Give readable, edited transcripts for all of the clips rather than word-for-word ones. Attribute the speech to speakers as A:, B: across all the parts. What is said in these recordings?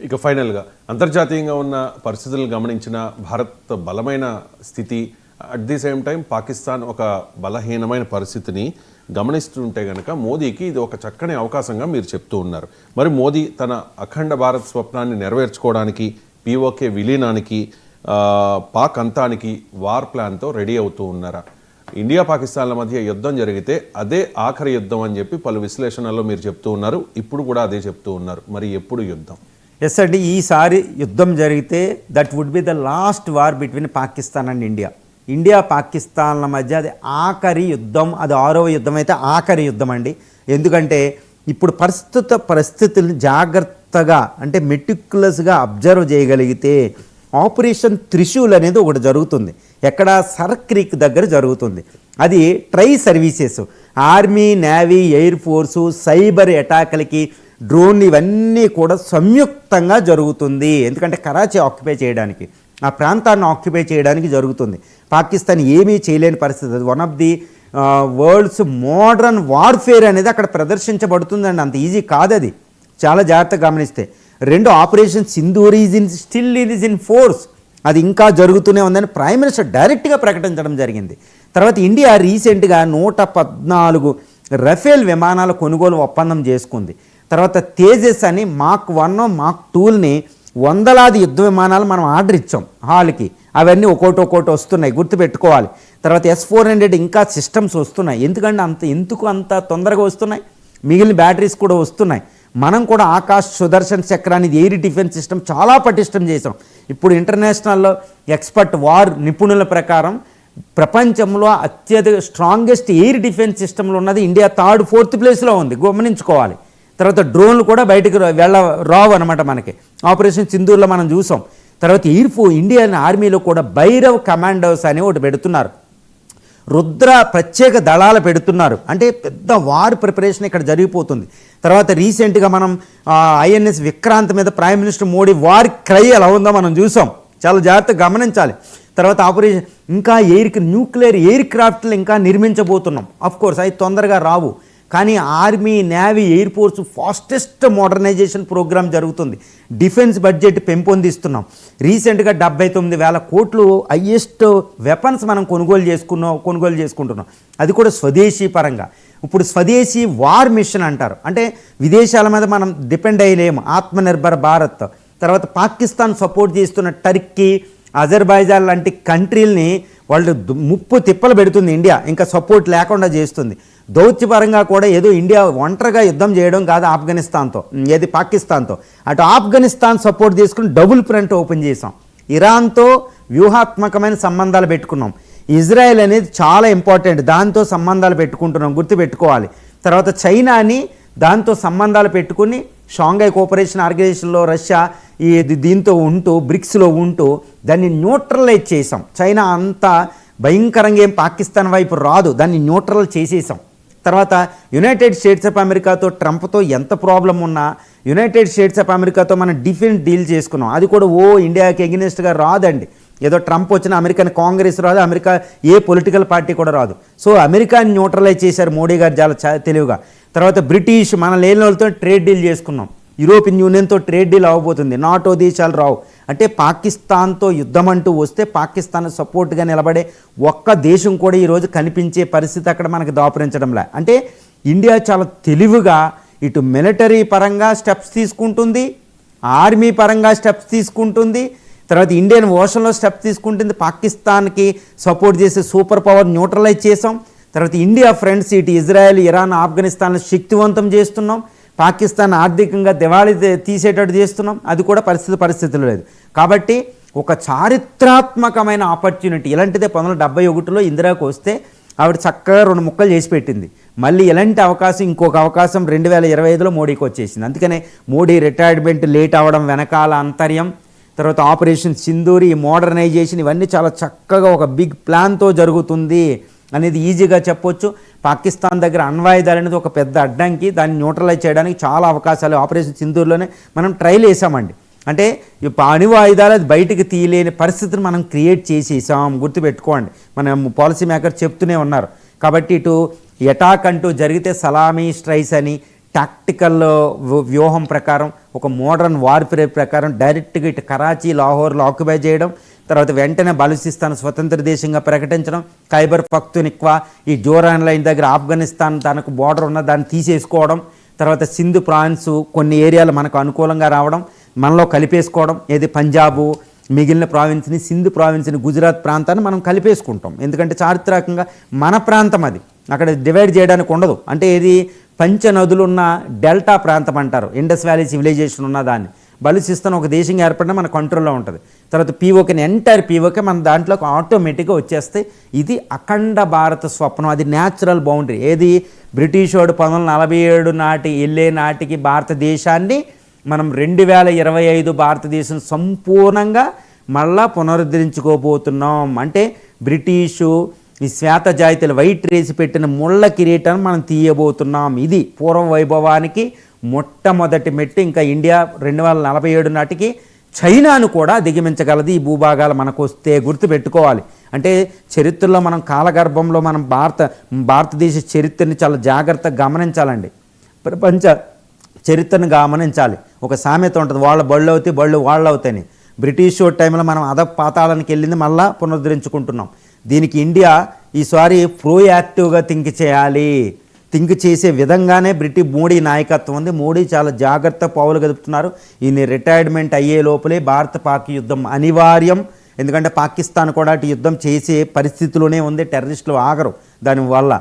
A: ఇక ఫైనల్గా అంతర్జాతీయంగా ఉన్న పరిస్థితులను గమనించిన భారత్ బలమైన స్థితి, at the same time Pakistan ఒక బలహీనమైన పరిస్థితిని గమనిస్తుంటే కనుక మోదీకి ఇది ఒక చక్కని అవకాశంగా మీరు చెప్తూ ఉన్నారు. మరి మోదీ తన అఖండ భారత్ స్వప్నాన్ని నెరవేర్చుకోవడానికి, పీఓకే విలీనానికి, పాక్ అంతానికి వార్ ప్లాన్తో రెడీ అవుతూ ఉన్నారా? ఇండియా పాకిస్తాన్ల మధ్య యుద్ధం జరిగితే అదే ఆఖరి యుద్ధం అని చెప్పి పలు విశ్లేషణల్లో మీరు చెప్తూ ఉన్నారు. ఇప్పుడు కూడా అదే చెప్తూ ఉన్నారు. మరి ఎప్పుడు యుద్ధం?
B: ఎస్ అండి, ఈసారి యుద్ధం జరిగితే that would be the last war between Pakistan and India. India పాకిస్తాన్ల మధ్య అది ఆఖరి యుద్ధం, అది 6వ యుద్ధం అయితే ఆఖరి యుద్ధం అండి. ఎందుకంటే ఇప్పుడు పరిస్థితులను జాగ్రత్తగా అంటే మెటిక్యులస్గా అబ్జర్వ్ చేయగలిగితే ఆపరేషన్ త్రిశూల్ అనేది ఒకటి జరుగుతుంది. ఎక్కడ? సర్ క్రీక్ దగ్గర జరుగుతుంది. అది tri services, army, navy, air force, cyber అటాక్లకి, డ్రోన్, ఇవన్నీ కూడా సంయుక్తంగా జరుగుతుంది. ఎందుకంటే కరాచీ ఆక్యుపై చేయడానికి, ఆ ప్రాంతాన్ని ఆక్యుపై చేయడానికి జరుగుతుంది. పాకిస్తాన్ ఏమీ చేయలేని పరిస్థితి. అది one of the world's modern warfare అనేది అక్కడ ప్రదర్శించబడుతుందండి. అంత ఈజీ కాదు అది, చాలా జాగ్రత్తగా గమనిస్తే. 2 operation Sindoor still is in force, అది ఇంకా జరుగుతూనే ఉందని ప్రైమ్ మినిస్టర్ డైరెక్ట్గా ప్రకటించడం జరిగింది. తర్వాత ఇండియా రీసెంట్గా 114 రఫేల్ విమానాల కొనుగోలు ఒప్పందం చేసుకుంది. తర్వాత తేజస్ అని మాక్ 1, మాక్ 2ని వందలాది యుద్ధ విమానాలు మనం ఆర్డర్ ఇచ్చాం హాల్కి. అవన్నీ ఒక్కోటి వస్తున్నాయి, గుర్తుపెట్టుకోవాలి. తర్వాత S-400 ఇంకా సిస్టమ్స్ వస్తున్నాయి. ఎందుకు అంత తొందరగా వస్తున్నాయి? మిగిలిన బ్యాటరీస్ కూడా వస్తున్నాయి. మనం కూడా ఆకాశ్ సుదర్శన్ చక్రాన్ని ఎయిర్ డిఫెన్స్ సిస్టమ్ చాలా పటిష్టం చేసాం. ఇప్పుడు ఇంటర్నేషనల్లో ఎక్స్పర్ట్ వార్ నిపుణుల ప్రకారం ప్రపంచంలో అత్యధిక స్ట్రాంగెస్ట్ ఎయిర్ డిఫెన్స్ సిస్టమ్లో ఉన్నది ఇండియా 3rd, 4th ప్లేస్లో ఉంది, గమనించుకోవాలి. తర్వాత డ్రోన్లు కూడా బయటకు రావు అనమాట మనకి. ఆపరేషన్ సింధూర్లో మనం చూసాం. తర్వాత ఇండియన్ ఆర్మీలో కూడా భైరవ్ కమాండోస్ అని ఒకటి పెడుతున్నారు, రుద్ర ప్రత్యేక దళాలు పెడుతున్నారు. అంటే పెద్ద వార్ ప్రిపరేషన్ ఇక్కడ జరిగిపోతుంది. తర్వాత రీసెంట్గా మనం INS విక్రాంత్ మీద prime minister Modi war cry ఎలా ఉందో మనం చూసాం, చాలా జాగ్రత్తగా గమనించాలి. తర్వాత ఆపరేషన్ ఇంకా న్యూక్లియర్ ఎయిర్ క్రాఫ్ట్లు ఇంకా నిర్మించబోతున్నాం. అఫ్కోర్స్ అవి తొందరగా రావు, కానీ army, navy, air force fastest modernisation programme జరుగుతుంది. డిఫెన్స్ బడ్జెట్ పెంపొందిస్తున్నాం. రీసెంట్గా 79,000 కోట్లు హైయెస్ట్ వెపన్స్ మనం కొనుగోలు చేసుకుంటున్నాం. అది కూడా స్వదేశీ పరంగా. ఇప్పుడు స్వదేశీ వార్ మిషన్ అంటారు, అంటే విదేశాల మీద మనం డిపెండ్ అయ్యలేము, ఆత్మనిర్భర్ భారత్. తర్వాత పాకిస్తాన్ సపోర్ట్ చేస్తున్న టర్కీ, అజర్బైజాన్ లాంటి కంట్రీల్ని వాళ్ళు ముప్పు తిప్పలు పెడుతుంది ఇండియా, ఇంకా సపోర్ట్ లేకుండా చేస్తుంది. దౌత్యపరంగా కూడా ఏదో ఇండియా ఒంటరిగా యుద్ధం చేయడం కాదు ఆఫ్ఘనిస్తాన్తో, పాకిస్తాన్తో. అటు ఆఫ్ఘనిస్తాన్ సపోర్ట్ తీసుకుని డబుల్ ఫ్రంట్ ఓపెన్ చేసాం. ఇరాన్తో వ్యూహాత్మకమైన సంబంధాలు పెట్టుకున్నాం. ఇజ్రాయెల్ అనేది చాలా ఇంపార్టెంట్, దాంతో సంబంధాలు పెట్టుకుంటున్నాం, గుర్తుపెట్టుకోవాలి. తర్వాత చైనాని దాంతో సంబంధాలు పెట్టుకుని షాంఘై కోఆపరేషన్ ఆర్గనైజేషన్లో రష్యా దీంతో ఉంటూ, బ్రిక్స్లో ఉంటూ దాన్ని న్యూట్రలైజ్ చేసాం. చైనా అంత భయంకరంగా ఏం పాకిస్తాన్ వైపు రాదు, దాన్ని న్యూట్రల్ చేసేసాం. తర్వాత యునైటెడ్ స్టేట్స్ ఆఫ్ అమెరికాతో ట్రంప్తో ఎంత ప్రాబ్లం ఉన్నా యునైటెడ్ స్టేట్స్ ఆఫ్ అమెరికాతో మనం డిఫెన్స్ డీల్ చేసుకున్నాం. అది కూడా ఇండియాకి ఎగెనిస్ట్గా రాదండి. ఏదో ట్రంప్ వచ్చిన అమెరికన్ కాంగ్రెస్ రాదు, అమెరికా ఏ పొలిటికల్ పార్టీ కూడా రాదు. సో అమెరికాని న్యూట్రలైజ్ చేశారు మోడీ గారు చాలా తెలివిగా. తర్వాత బ్రిటిష్ మన లేని వాళ్ళతో ట్రేడ్ డీల్ చేసుకున్నాం. యూరోపియన్ యూనియన్తో ట్రేడ్ డీల్ అవ్వబోతుంది. నాటో దేశాలు రావు. అంటే పాకిస్తాన్తో యుద్ధం అంటూ వస్తే పాకిస్తాన్ సపోర్ట్గా నిలబడే ఒక్క దేశం కూడా ఈరోజు కనిపించే పరిస్థితి అక్కడ మనకి దాపురించడంలే. అంటే ఇండియా చాలా తెలివిగా ఇటు మిలిటరీ పరంగా స్టెప్స్ తీసుకుంటుంది, ఆర్మీ పరంగా స్టెప్స్ తీసుకుంటుంది, తర్వాత ఇండియన్ ఓషన్లో స్టెప్స్ తీసుకుంటుంది. పాకిస్తాన్కి సపోర్ట్ చేసే సూపర్ పవర్ న్యూట్రలైజ్ చేసాం. తర్వాత ఇండియా ఫ్రెండ్స్ ఇటు ఇజ్రాయెల్, ఇరాన్, ఆఫ్ఘనిస్తాన్ శక్తివంతం చేస్తున్నాం. పాకిస్తాన్ ఆర్థికంగా దివాళీ తీసేటట్టు చేస్తున్నాం. అది కూడా పరిస్థితులు లేదు. కాబట్టి ఒక చారిత్రాత్మకమైన ఆపర్చునిటీ ఇలాంటిదే 1971లో ఇందిరాకు వస్తే ఆవిడ చక్కగా 2 ముక్కలు చేసి పెట్టింది. మళ్ళీ ఇలాంటి అవకాశం, ఇంకొక అవకాశం 2025లో మోడీకి వచ్చేసింది. అందుకనే మోడీ రిటైర్మెంట్ లేట్ అవ్వడం వెనకాల అంతర్యం, తర్వాత ఆపరేషన్ సింధూర్, ఈ మోడర్నైజేషన్, ఇవన్నీ చాలా చక్కగా ఒక బిగ్ ప్లాన్తో జరుగుతుంది అనేది ఈజీగా చెప్పొచ్చు. పాకిస్తాన్ దగ్గర అణ్వాయుధాలు అనేది ఒక పెద్ద అడ్డంకి, దాన్ని న్యూట్రలైజ్ చేయడానికి చాలా అవకాశాలు ఆపరేషన్ సింధూర్లోనే మనం ట్రైల్ వేసామండి. అంటే అణువాయుధాలు అది బయటికి తీయలేని పరిస్థితిని మనం క్రియేట్ చేసేసాం, గుర్తుపెట్టుకోండి. మనం పాలసీ మేకర్ చెప్తూనే ఉన్నారు. కాబట్టి ఇటు అటాక్ అంటూ జరిగితే సలామీ స్ట్రైక్స్ అని, టాక్టికల్ వ్యూహం ప్రకారం, ఒక మోడర్న్ వార్ఫేర్ ప్రకారం డైరెక్ట్గా ఇటు కరాచీ, లాహోర్లో ఆక్యుపై చేయడం, తర్వాత వెంటనే బలూచిస్తాన్ స్వతంత్ర దేశంగా ప్రకటించడం, ఖైబర్ పఖ్తూన్ఖ్వా ఈ జోరాన్ లైన్ దగ్గర ఆఫ్ఘనిస్తాన్ తనకు బోర్డర్ ఉన్న దాన్ని తీసేసుకోవడం, తర్వాత సింధు ప్రావిన్స్ కొన్ని ఏరియాలు మనకు అనుకూలంగా రావడం, మనలో కలిపేసుకోవడం, ఏది పంజాబు మిగిలిన ప్రావిన్స్ని, సింధు ప్రావిన్స్ని, గుజరాత్ ప్రాంతాన్ని మనం కలిపేసుకుంటాం. ఎందుకంటే చారిత్రాత్మకంగా మన ప్రాంతం అది, అక్కడ డివైడ్ చేయడానికి ఉండదు. అంటే ఏది పంచ నదులున్న డెల్టా ప్రాంతం అంటారు, ఇండస్ వ్యాలీ సివిలైజేషన్ ఉన్న దాన్ని. బలూచిస్తాన్ ఒక దేశంగా ఏర్పడినా మన కంట్రోల్లో ఉంటుంది. తర్వాత పీఓకేని ఎంటైర్ పీఓకే మన దాంట్లోకి ఆటోమేటిక్గా వచ్చేస్తే ఇది అఖండ భారత స్వప్నం, అది న్యాచురల్ బౌండరీ. ఏది బ్రిటిష్ వాడు 1947 నాటి వెళ్ళే నాటికి భారతదేశాన్ని మనం 2025 భారతదేశం సంపూర్ణంగా మళ్ళా పునరుద్ధరించుకోబోతున్నాం. అంటే బ్రిటిషు ఈ శ్వేత జాతిల వైట్ రేసి పెట్టిన ముళ్ళ కిరీటాన్ని మనం తీయబోతున్నాం. ఇది పూర్వ వైభవానికి మొట్టమొదటి మెట్టు. ఇంకా ఇండియా 2047 నాటికి చైనాను కూడా దిగమించగలదు ఈ భూభాగాలు మనకు వస్తే. గుర్తుపెట్టుకోవాలి. అంటే చరిత్రలో మనం కాలగర్భంలో మనం భారతదేశ చరిత్రని చాలా జాగ్రత్తగా గమనించాలండి. ప్రపంచ చరిత్రను గమనించాలి. ఒక సామెత ఉంటుంది, వాళ్ళ బళ్ళు అవుతాయి బళ్ళు వాళ్ళు అవుతాయని. బ్రిటిష్ టైంలో మనం పాతాళానికి వెళ్ళింది మళ్ళా పునరుద్ధరించుకుంటున్నాం. దీనికి ఇండియా ఈసారి ప్రోయాక్టివ్గా థింక్ చేయాలి. థింక్ చేసే విధంగానే మోడీ నాయకత్వం ఉంది. మోడీ చాలా జాగ్రత్త పావులు గదుపుతున్నారు. ఈయన రిటైర్మెంట్ అయ్యే లోపలే భారత పాక్ యుద్ధం అనివార్యం. ఎందుకంటే పాకిస్తాన్ కూడా అటు యుద్ధం చేసే పరిస్థితిలోనే ఉంది. టెర్రరిస్టులు ఆగరు, దానివల్ల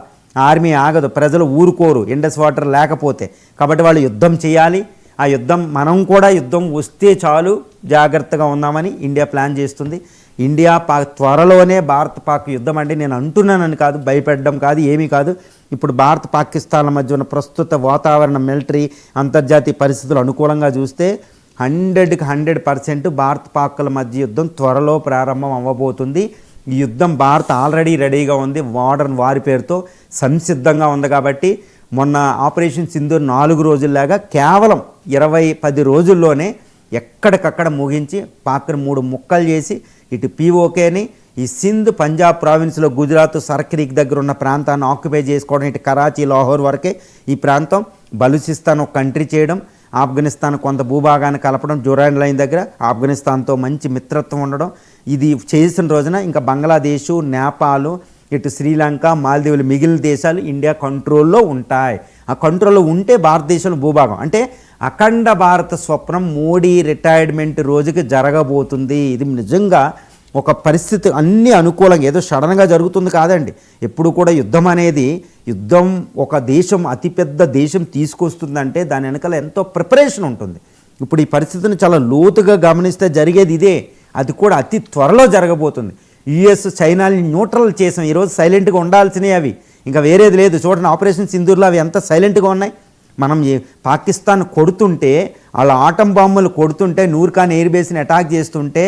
B: ఆర్మీ ఆగదు, ప్రజలు ఊరుకోరు ఇండస్ వాటర్ లేకపోతే. కాబట్టి వాళ్ళు యుద్ధం చేయాలి. ఆ యుద్ధం మనం కూడా యుద్ధం వస్తే చాలు జాగ్రత్తగా ఉందామని ఇండియా ప్లాన్ చేస్తుంది. ఇండియా త్వరలోనే భారత పాక్ యుద్ధం అండి, నేను అంటున్నానని కాదు, భయపెట్టడం కాదు, ఏమీ కాదు. ఇప్పుడు భారత పాకిస్తాన్ల మధ్య ఉన్న ప్రస్తుత వాతావరణం, మిలిటరీ, అంతర్జాతీయ పరిస్థితులు అనుకూలంగా చూస్తే 100కి 100% భారత పాక్ల మధ్య యుద్ధం త్వరలో ప్రారంభం అవ్వబోతుంది. ఈ యుద్ధం భారత్ ఆల్రెడీ రెడీగా ఉంది, మోడర్న్ వారిపేరుతో సంసిద్ధంగా ఉంది. కాబట్టి మొన్న ఆపరేషన్ సింధూర్ 4 రోజుల్లాగా కేవలం 10 రోజుల్లోనే ఎక్కడికక్కడ ముగించి పాక్ని 3 ముక్కలు చేసి ఇటు పీఓకేని ఈ సింధ్ పంజాబ్ ప్రావిన్స్లో గుజరాత్ సర్క్రీక్ దగ్గర ఉన్న ప్రాంతాన్ని ఆక్యుపై చేసుకోవడం, ఇటు కరాచీ, లాహోర్ వరకే ఈ ప్రాంతం. బలూచిస్తాన్ ఒక కంట్రీ చేయడం, ఆఫ్ఘనిస్తాన్ కొంత భూభాగాన్ని కలపడం, జోరాన్ లైన్ దగ్గర ఆఫ్ఘనిస్తాన్తో మంచి మిత్రత్వం ఉండడం. ఇది చేసిన రోజున ఇంకా బంగ్లాదేశు, నేపాల్, ఇటు శ్రీలంక, మాల్దీవులు మిగిలిన దేశాలు ఇండియా కంట్రోల్లో ఉంటాయి. ఆ కంట్రోల్లో ఉంటే భారతదేశంలో భూభాగం అంటే అఖండ భారత స్వప్నం మోడీ రిటైర్మెంట్ రోజుకి జరగబోతుంది. ఇది నిజంగా ఒక పరిస్థితి అన్నీ అనుకూలంగా ఏదో సడన్గా జరుగుతుంది కాదండి. ఎప్పుడు కూడా యుద్ధం ఒక దేశం, అతిపెద్ద దేశం తీసుకొస్తుందంటే దాని వెనకాల ఎంతో ప్రిపరేషన్ ఉంటుంది. ఇప్పుడు ఈ పరిస్థితిని చాలా లోతుగా గమనిస్తే జరిగేది ఇదే. అది కూడా అతి త్వరలో జరగబోతుంది. యుఎస్ చైనాని న్యూట్రల్ చేసాం. ఈరోజు సైలెంట్గా ఉండాల్సినవి అవి, ఇంకా వేరేది లేదు. చూడండి ఆపరేషన్ సింధూర్లో అవి ఎంత సైలెంట్గా ఉన్నాయి. మనం పాకిస్తాన్ కొడుతుంటే, వాళ్ళ ఆటం బాంబులు కొడుతుంటే, నూర్ఖాన్ ఎయిర్ బేస్ని అటాక్ చేస్తుంటే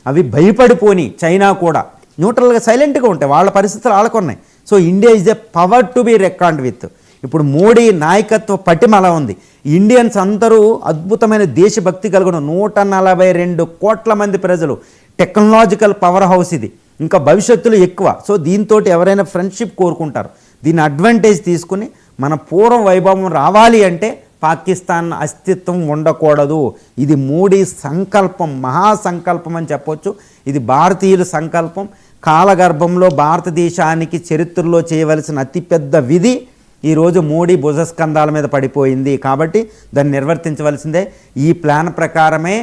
B: అవి భయపడిపోని చైనా కూడా న్యూట్రల్గా సైలెంట్గా ఉంటాయి. వాళ్ళ పరిస్థితులు వాళ్ళకున్నాయి. So India is a power to be reckoned with. ఇప్పుడు మోడీ నాయకత్వ పటిమ అలా ఉంది. ఇండియన్స్ అందరూ అద్భుతమైన దేశభక్తి కలిగిన 142 కోట్ల మంది ప్రజలు, టెక్నాలజికల్ పవర్ హౌస్ ఇది, ఇంకా భవిష్యత్తులో ఎక్కువ. సో దీంతో ఎవరైనా ఫ్రెండ్షిప్ కోరుకుంటారు. దీన్ని అడ్వాంటేజ్ తీసుకుని మన పూర్వ వైభవం రావాలి అంటే పాకిస్తాన్ అస్తిత్వం ఉండకూడదు. ఇది మోడీ సంకల్పం, మహాసంకల్పం అని చెప్పొచ్చు. ఇది భారతీయుల సంకల్పం. కాలగర్భంలో భారతదేశానికి చరిత్రలో చేయవలసిన అతిపెద్ద విధి ఈరోజు మోడీ భుజస్కంధాల మీద పడిపోయింది. కాబట్టి దాన్ని నిర్వర్తించవలసిందే. ఈ ప్లాన్ ప్రకారమే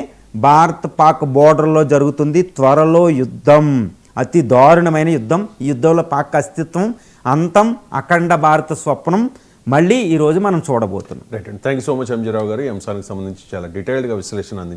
B: భారత్ పాక్ బోర్డర్లో జరుగుతుంది త్వరలో యుద్ధం, అతి దారుణమైన యుద్ధం. ఈ యుద్ధంలో పాక్ అస్తిత్వం అంతం, అఖండ భారత స్వప్నం మళ్ళీ ఈరోజు మనం చూడబోతున్నాం.
A: రైట్ అండి, thank you so much M G Rao garu. ఈ అంశానికి సంబంధించి చాలా డీటెయిల్డ్గా విశ్లేషణ అందించారు.